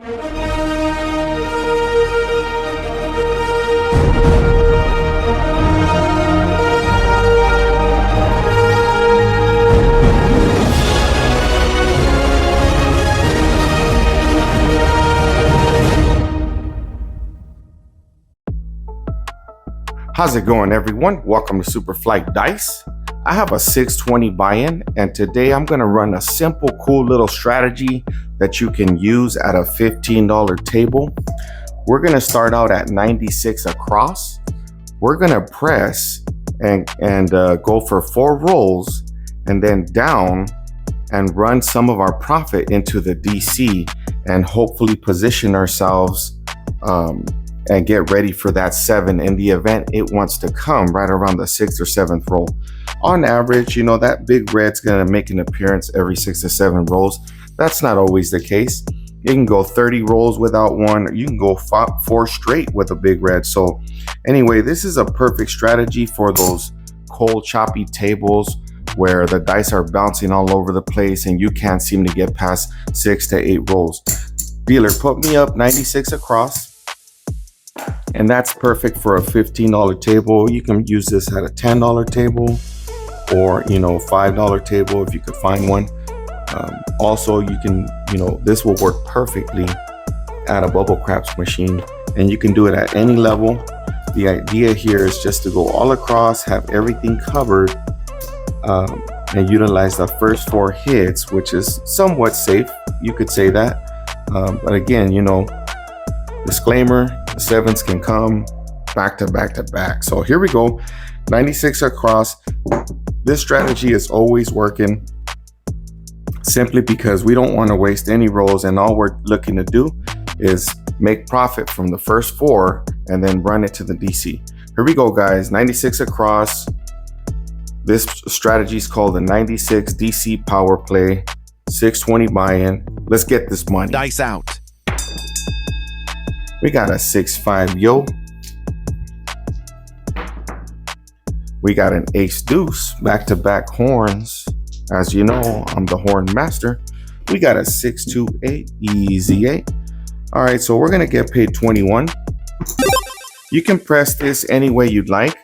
How's it going, everyone? Welcome to Super Flight Dice. I have a 620 buy-in, and today I'm going to run a simple, cool little strategy that you can use at a $15 table. We're going to start out at 96 across. We're going to press and go for 4 rolls and then down and run some of our profit into the DC and hopefully position ourselves and get ready for that 7 in the event it wants to come right around the 6th or 7th roll. On average, you know, that big red's gonna make an appearance every 6 to 7 rolls. That's not always the case. You can go 30 rolls without one, or you can go 4 straight with a big red. So anyway, this is a perfect strategy for those cold, choppy tables where the dice are bouncing all over the place and you can't seem to get past 6 to 8 rolls. Dealer, put me up 96 across. And that's perfect for a $15 table. You can use this at a $10 table or, you know, $5 table if you could find one. Also, you can, you know, this will work perfectly at a bubble craps machine, and you can do it at any level. The idea here is just to go all across, have everything covered, and utilize the first 4 hits, which is somewhat safe. You could say that. But again, you know, disclaimer, the 7s can come back to back to back. So here we go, 96 across. This strategy is always working simply because we don't want to waste any rolls, and all we're looking to do is make profit from the first 4 and then run it to the DC. Here we go, guys, 96 across. This strategy is called the 96 DC power play, 620 buy-in. Let's get this money. Dice out. We got a 6-5 yo. We got an ace deuce, back-to-back horns. As you know, I'm the horn master. We got a 6-2-8, easy 8. All right, so we're gonna get paid 21. You can press this any way you'd like.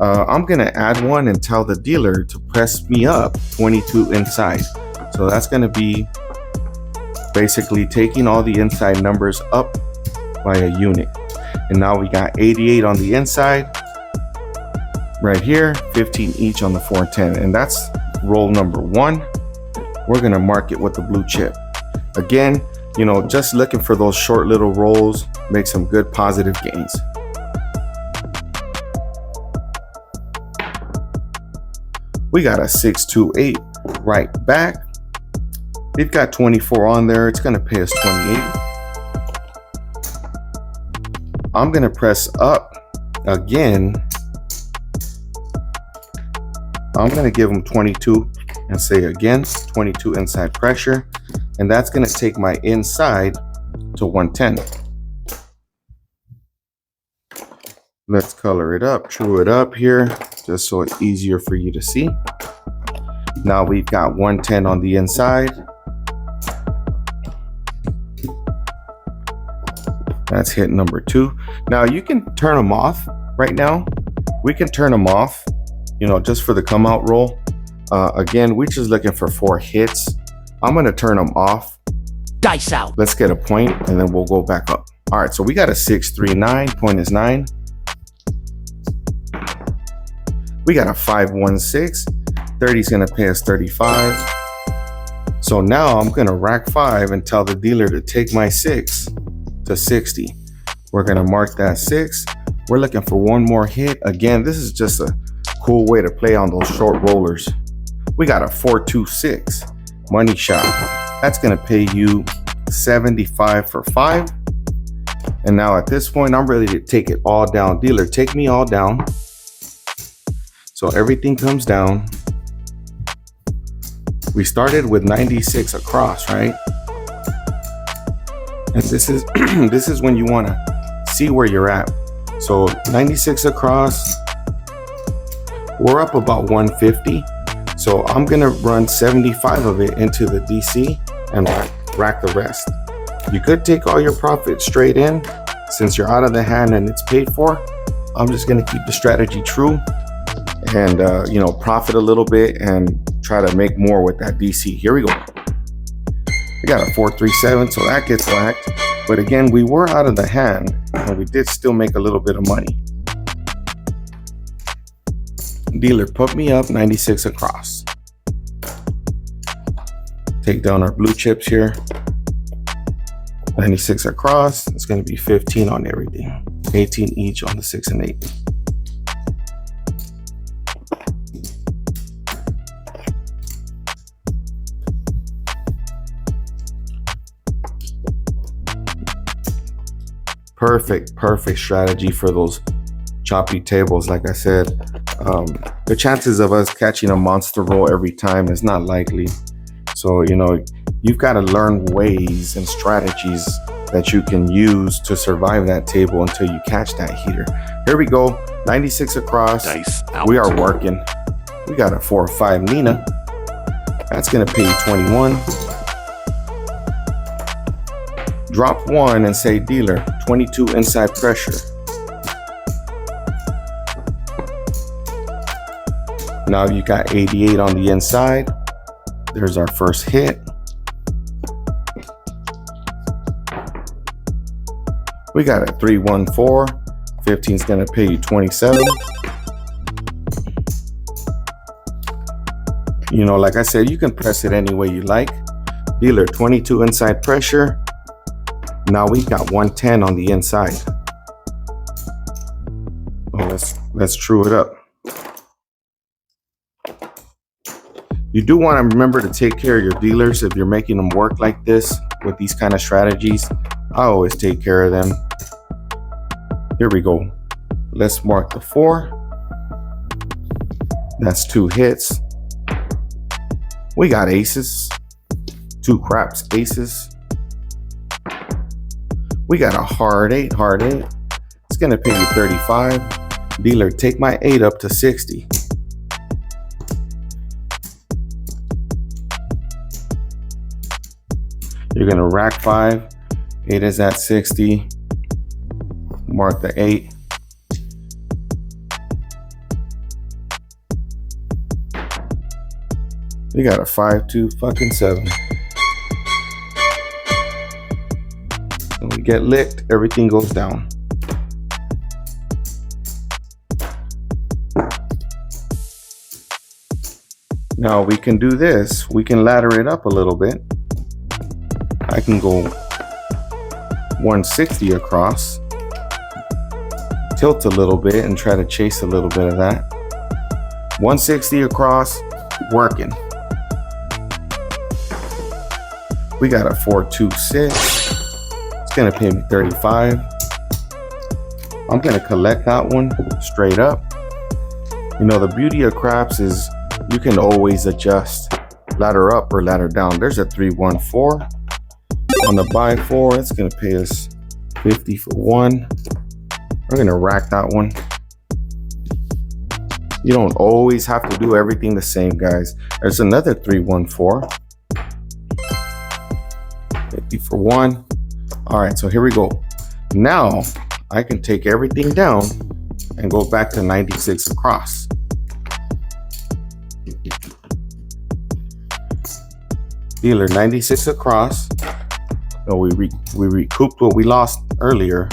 I'm gonna add one and tell the dealer to press me up 22 inside. So that's gonna be basically taking all the inside numbers up by a unit. And now we got 88 on the inside right here, 15 each on the 4 and 10, and that's roll number 1. We're gonna mark it with the blue chip. Again, you know, just looking for those short little rolls, make some good positive gains. We got a 6-2-8 right back. We've got 24 on there. It's gonna pay us 28. I'm gonna press up again. I'm gonna give them 22 and say again, 22 inside pressure. And that's gonna take my inside to 110. Let's color it up, true it up here, just so it's easier for you to see. Now we've got 110 on the inside. That's hit number 2. Now you can turn them off right now. We can turn them off, you know, just for the come out roll. Again, we're just looking for 4 hits. I'm gonna turn them off. Dice out. Let's get a point and then we'll go back up. All right, so we got a 6-3-9, point is 9. We got a 5-1-6, 30 is gonna pay us 35. So now I'm gonna rack 5 and tell the dealer to take my 6 to 60. We're gonna mark that 6. We're looking for one more hit. Again, this is just a cool way to play on those short rollers. We got a 4-2-6 money shot. That's gonna pay you 75 for 5. And now at this point, I'm ready to take it all down. Dealer, take me all down. So everything comes down. We started with 96 across, right? And this is this is when you want to see where you're at. So 96 across, we're up about 150. So I'm gonna run 75 of it into the DC and rack the rest. You could take all your profit straight in. Since you're out of the hand and it's paid for, I'm just going to keep the strategy true and, profit a little bit and try to make more with that DC. Here we go. We got a 437, so that gets whacked. But again, we were out of the hand and we did still make a little bit of money. Dealer put me up 96 across. Take down our blue chips here. 96 across. It's going to be 15 on everything. 18 each on the 6 and 8. Perfect strategy for those choppy tables. Like I said, the chances of us catching a monster roll every time is not likely. So, you've got to learn ways and strategies that you can use to survive that table until you catch that heater. Here we go, 96 across. Dice out. We are working. We got a 4 or 5 Nina. That's gonna pay you 21. Drop 1 and say dealer, 22 inside pressure. Now you got 88 on the inside. There's our first hit. We got a 314. 15 is gonna pay you 27. Like I said, you can press it any way you like. Dealer, 22 inside pressure. Now we got 110 on the inside. Oh, let's true it up. You do want to remember to take care of your dealers if you're making them work like this with these kind of strategies. I always take care of them. Here we go. Let's mark the 4. That's 2 hits. We got aces. 2 craps, aces. We got a hard 8. It's gonna pay you 35. Dealer, take my 8 up to 60. You're gonna rack 5. 8 is at 60. Mark the 8. We got a 5, 2, fucking 7. When we get licked, everything goes down. Now we can do this. We can ladder it up a little bit. I can go 160 across, tilt a little bit and try to chase a little bit of that. 160 across, working. We got a 426. It's gonna pay me 35. I'm gonna collect that one straight up. The beauty of craps is you can always adjust, ladder up or ladder down. There's a 314. On the buy 4, it's gonna pay us 50 for 1. We're gonna rack that one. You don't always have to do everything the same, guys. There's another 314. 50 for 1. All right, so here we go. Now I can take everything down and go back to 96 across. Dealer, 96 across. So we recouped what we lost earlier.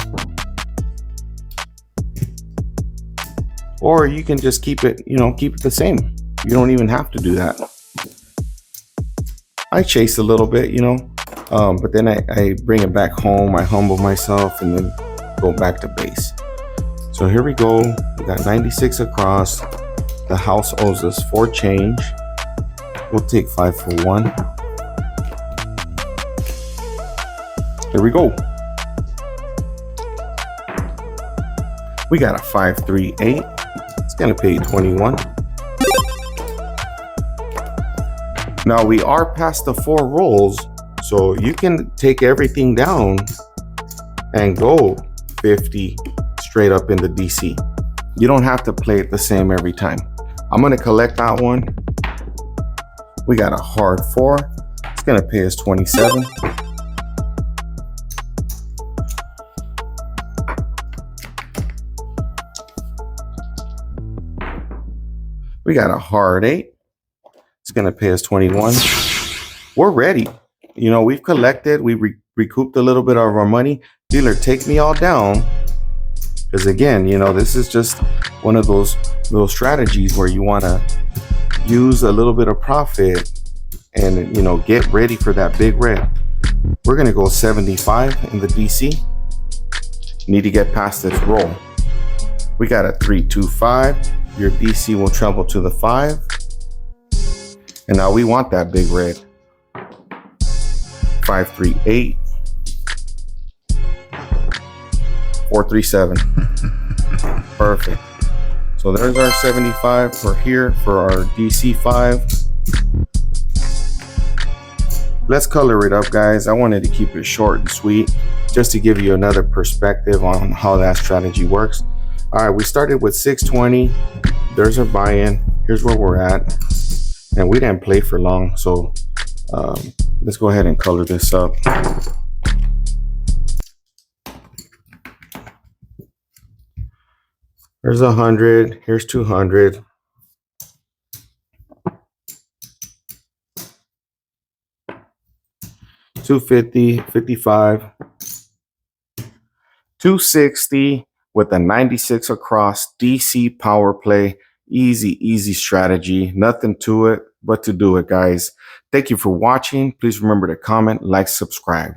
Or you can just keep it the same. You don't even have to do that. I chase a little bit, but then I bring it back home. I humble myself and then go back to base. So here we go. We got 96 across. The house owes us 4 change. We'll take 5 for 1. Here we go. We got a 538. It's gonna pay 21. Now we are past the 4 rolls, so you can take everything down and go 50 straight up in the DC. You don't have to play it the same every time. I'm gonna collect that one. We got a hard 4. It's gonna pay us 27. We got a hard 8. It's going to pay us 21. We're ready. You know, we've collected. We recouped a little bit of our money. Dealer, take me all down. Because again, you know, this is just one of those little strategies where you want to use a little bit of profit and, you know, get ready for that big red. We're going to go 75 in the DC. Need to get past this roll. We got a 325. Your DC will travel to the 5. And now we want that big red. 538. 437. Perfect. So there's our 75 for here for our DC 5. Let's color it up, guys. I wanted to keep it short and sweet just to give you another perspective on how that strategy works. All right, we started with 620. There's our buy-in. Here's where we're at. And we didn't play for long, so let's go ahead and color this up. There's 100. Here's 200. $250, $55, $260 with a 96 across DC power play. Easy strategy. Nothing to it but to do it, guys. Thank you for watching. Please remember to comment, like, subscribe.